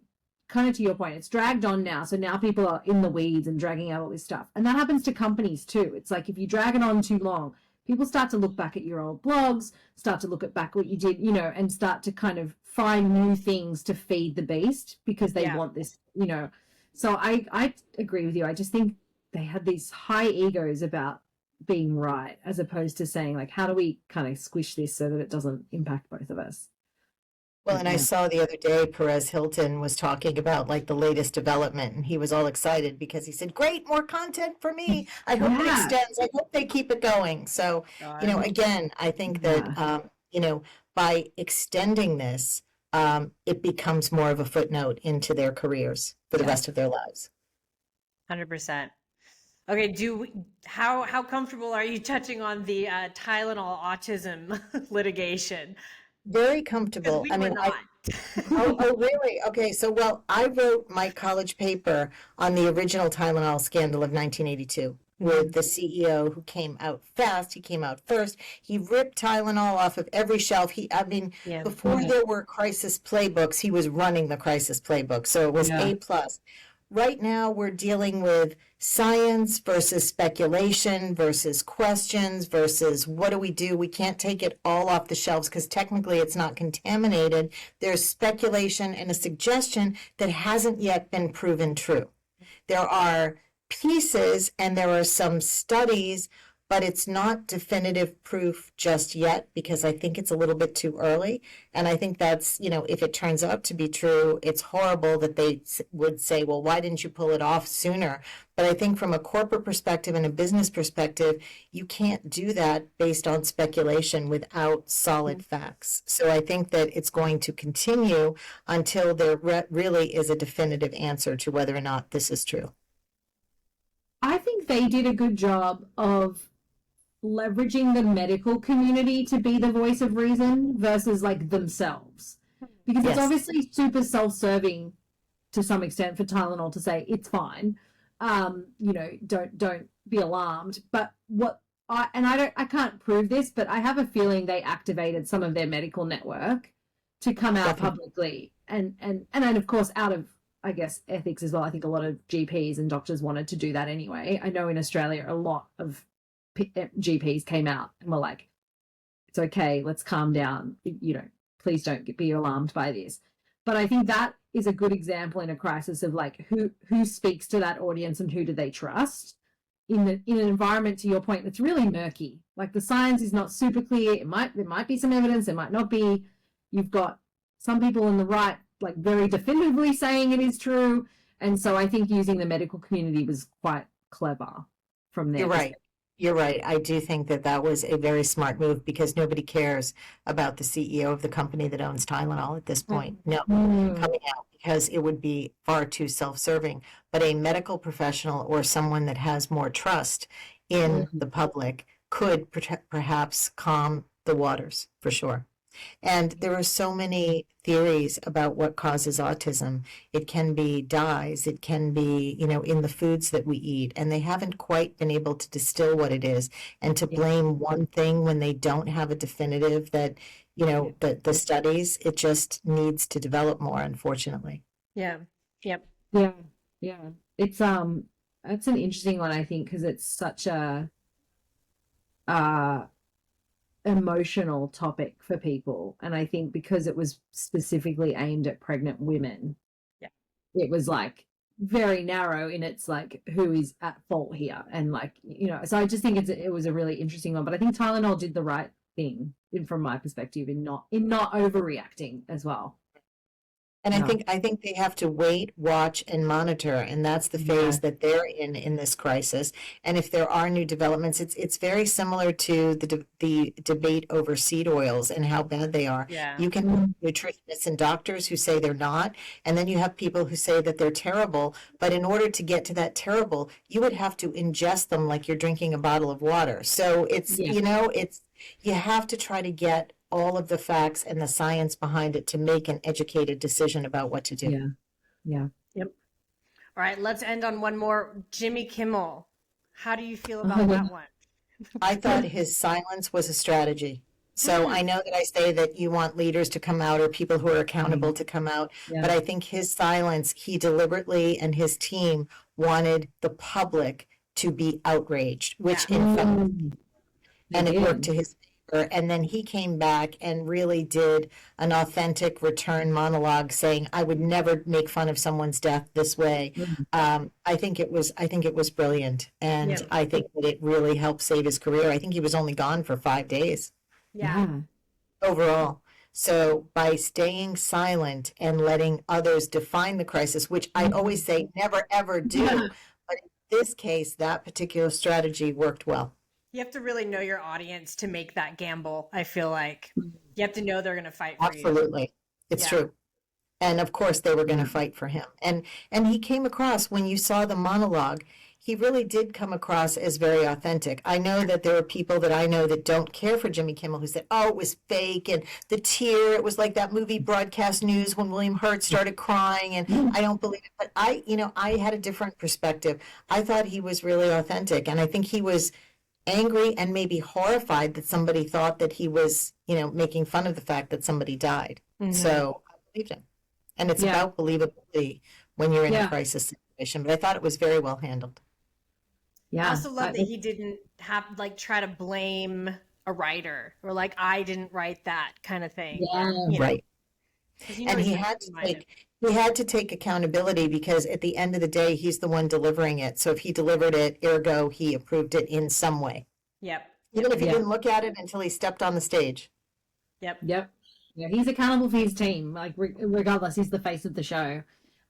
kind of to your point, it's dragged on now. So now people are in the weeds and dragging out all this stuff. And that happens to companies too. It's like, if you drag it on too long, people start to look back at your old blogs, start to look at back what you did, and start to kind of find new things to feed the beast because they want this, So I agree with you. I just think they had these high egos about being right, as opposed to saying, like, how do we kind of squish this so that it doesn't impact both of us? Well, and I saw the other day Perez Hilton was talking about like the latest development, and he was all excited because he said, great, more content for me. I hope it extends. I hope they keep it going. So, again, I think that, by extending this, it becomes more of a footnote into their careers for the rest of their lives. 100%. Okay. How comfortable are you touching on the Tylenol autism litigation? Very comfortable. We were not. Oh, really? Okay. So, I wrote my college paper on the original Tylenol scandal of 1982 with the CEO who came out fast. He came out first. He ripped Tylenol off of every shelf. Before there were crisis playbooks, he was running the crisis playbook. So it was A+. Right now, we're dealing with science versus speculation versus questions versus what do we do? We can't take it all off the shelves because technically it's not contaminated. There's speculation and a suggestion that hasn't yet been proven true. There are pieces and there are some studies, but it's not definitive proof just yet because I think it's a little bit too early. And I think that's, if it turns out to be true, it's horrible that they would say, well, why didn't you pull it off sooner? But I think from a corporate perspective and a business perspective, you can't do that based on speculation without solid facts. So I think that it's going to continue until there really is a definitive answer to whether or not this is true. I think they did a good job of leveraging the medical community to be the voice of reason versus like themselves, because it's Yes. obviously super self-serving to some extent for Tylenol to say it's fine, don't be alarmed. But I can't prove this, but I have a feeling they activated some of their medical network to come out Definitely. publicly, and then of course out of, I guess, ethics as well. I think a lot of GPs and doctors wanted to do that anyway. I know in Australia a lot of GPs came out and were like, it's okay, let's calm down, please don't be alarmed by this. But I think that is a good example in a crisis of like who speaks to that audience and who do they trust in an environment, to your point, that's really murky. Like the science is not super clear. There might be some evidence, there might not be. You've got some people in the right like very definitively saying it is true, and so I think using the medical community was quite clever from there. You're right. I do think that that was a very smart move because nobody cares about the CEO of the company that owns Tylenol at this point. No, coming out because it would be far too self-serving. But a medical professional or someone that has more trust in the public could perhaps calm the waters for sure. And there are so many theories about what causes autism. It can be dyes, it can be, in the foods that we eat, and they haven't quite been able to distill what it is. And to blame one thing when they don't have a definitive that, the studies, it just needs to develop more, unfortunately. Yeah. Yep. Yeah. It's that's an interesting one, I think, because it's such a emotional topic for people, and I think because it was specifically aimed at pregnant women, it was like very narrow in its like who is at fault here, and like so I just think it was a really interesting one. But I think Tylenol did the right thing from my perspective in not overreacting as well. And I think they have to wait, watch, and monitor, and that's the phase that they're in this crisis. And if there are new developments, it's very similar to the debate over seed oils and how bad they are. Yeah. You can have nutritionists and doctors who say they're not, and then you have people who say that they're terrible. But in order to get to that terrible, you would have to ingest them like you're drinking a bottle of water. So it's you have to try to get all of the facts and the science behind it to make an educated decision about what to do. Yeah. Yep. All right, let's end on one more. Jimmy Kimmel. How do you feel about that one? I thought his silence was a strategy. So I know that I say that you want leaders to come out or people who are accountable to come out, but I think his silence, he deliberately and his team wanted the public to be outraged, which in fact, and it worked to his favor. And then he came back and really did an authentic return monologue saying, I would never make fun of someone's death this way. I think it was brilliant. And I think that it really helped save his career. I think he was only gone for 5 days. Overall. So by staying silent and letting others define the crisis, which I always say never ever do, but in this case, that particular strategy worked well. You have to really know your audience to make that gamble. I feel like you have to know they're going to fight for you. Absolutely. It's true. And of course they were going to fight for him. And he came across, when you saw the monologue, he really did come across as very authentic. I know that there are people that I know that don't care for Jimmy Kimmel who said, oh, it was fake, and the tear, it was like that movie Broadcast News when William Hurt started crying, and I don't believe it. But I had a different perspective. I thought he was really authentic, and I think he was angry and maybe horrified that somebody thought that he was, making fun of the fact that somebody died. So I believed him. And it's about believability when you're in a crisis situation. But I thought it was very well handled. I also love that he didn't have try to blame a writer or I didn't write that kind of thing. Right. And he had to take accountability because at the end of the day, he's the one delivering it. So if he delivered it, ergo, he approved it in some way. Yep. even if he Yeah. didn't look at it until he stepped on the stage. Yep. Yep. Yeah, he's accountable for his team. Like regardless, he's the face of the show.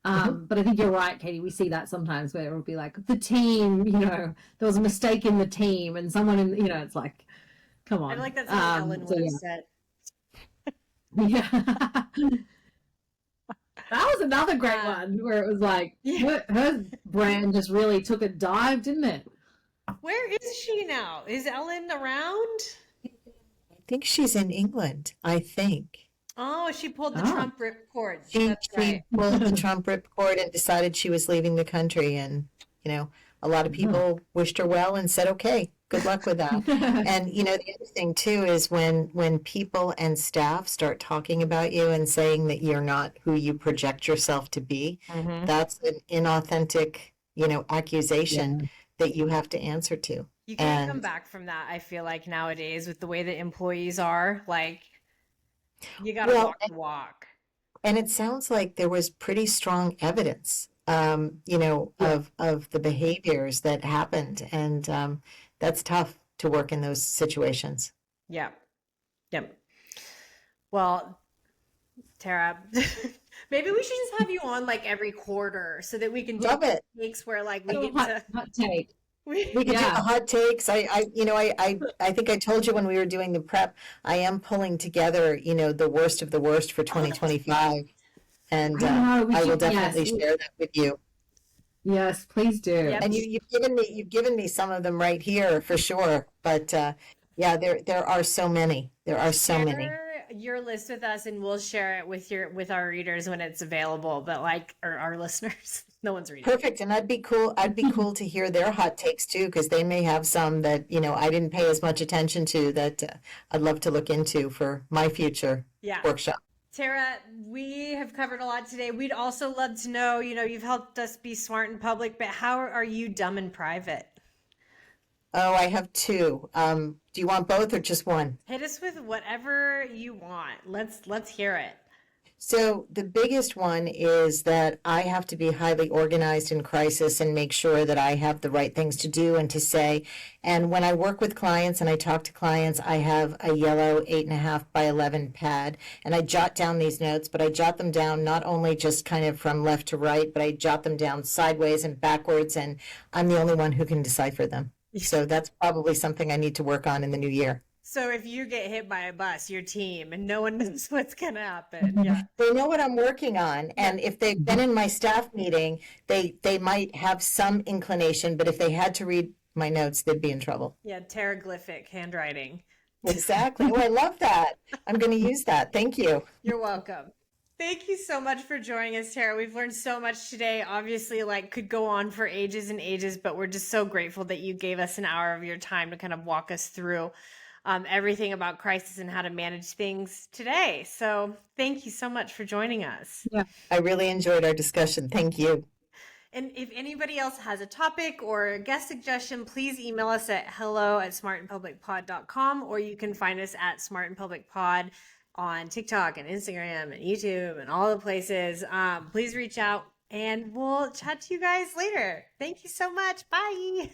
But I think you're right, Katie. We see that sometimes where it'll be like the team. There was a mistake in the team, and someone in it's like, come on. I feel like that's something Ellen would have said. Yeah. That was another great one where it was like her brand just really took a dive, didn't it? Where is she now? Is Ellen around? I think she's in England, I think. Oh, she pulled the Oh. Trump ripcord. She That's right. pulled the Trump ripcord and decided she was leaving the country. And, a lot of people wished her well and said, okay, good luck with that. And, the other thing too is when people and staff start talking about you and saying that you're not who you project yourself to be, that's an inauthentic, accusation that you have to answer to. You can't come back from that, I feel like, nowadays with the way that employees are. Like, you got to walk the walk. And it sounds like there was pretty strong evidence, of the behaviors that happened. And that's tough to work in those situations. Yeah. Yep. Well, Tara, maybe we should just have you on like every quarter so that we can do Love it. takes where like we get to hot take. We could do the hot takes. I think I told you when we were doing the prep, I am pulling together, the worst of the worst for 2025. And I know, I will definitely share that with you. Yes, please do. Yep. And you've given me some of them right here for sure. But there are so many. There are so many. share your list with us and we'll share it with our readers when it's available, but or our listeners. No one's reading. Perfect. And I'd be cool to hear their hot takes too, because they may have some that, I didn't pay as much attention to that I'd love to look into for my future workshop. Tara, we have covered a lot today. We'd also love to know, you've helped us be smart in public, but how are you dumb in private? Oh, I have two. Do you want both or just one? Hit us with whatever you want. Let's hear it. So the biggest one is that I have to be highly organized in crisis and make sure that I have the right things to do and to say. And when I work with clients and I talk to clients, I have a yellow 8.5 by 11 pad and I jot down these notes, but I jot them down not only just kind of from left to right, but I jot them down sideways and backwards, and I'm the only one who can decipher them. So that's probably something I need to work on in the new year. So if you get hit by a bus, your team, and no one knows what's going to happen. Yeah. They know what I'm working on. And if they've been in my staff meeting, they might have some inclination, but if they had to read my notes, they'd be in trouble. Yeah, teroglyphic handwriting. Exactly. Oh, I love that. I'm going to use that. Thank you. You're welcome. Thank you so much for joining us, Tara. We've learned so much today. Obviously, could go on for ages and ages, but we're just so grateful that you gave us an hour of your time to kind of walk us through everything about crisis and how to manage things today. So thank you so much for joining us. Yeah. I really enjoyed our discussion. Thank you. And if anybody else has a topic or a guest suggestion, please email us at hello@smartandpublicpod.com, or you can find us at Smart and Public Pod on TikTok and Instagram and YouTube and all the places. Please reach out and we'll chat to you guys later. Thank you so much. Bye.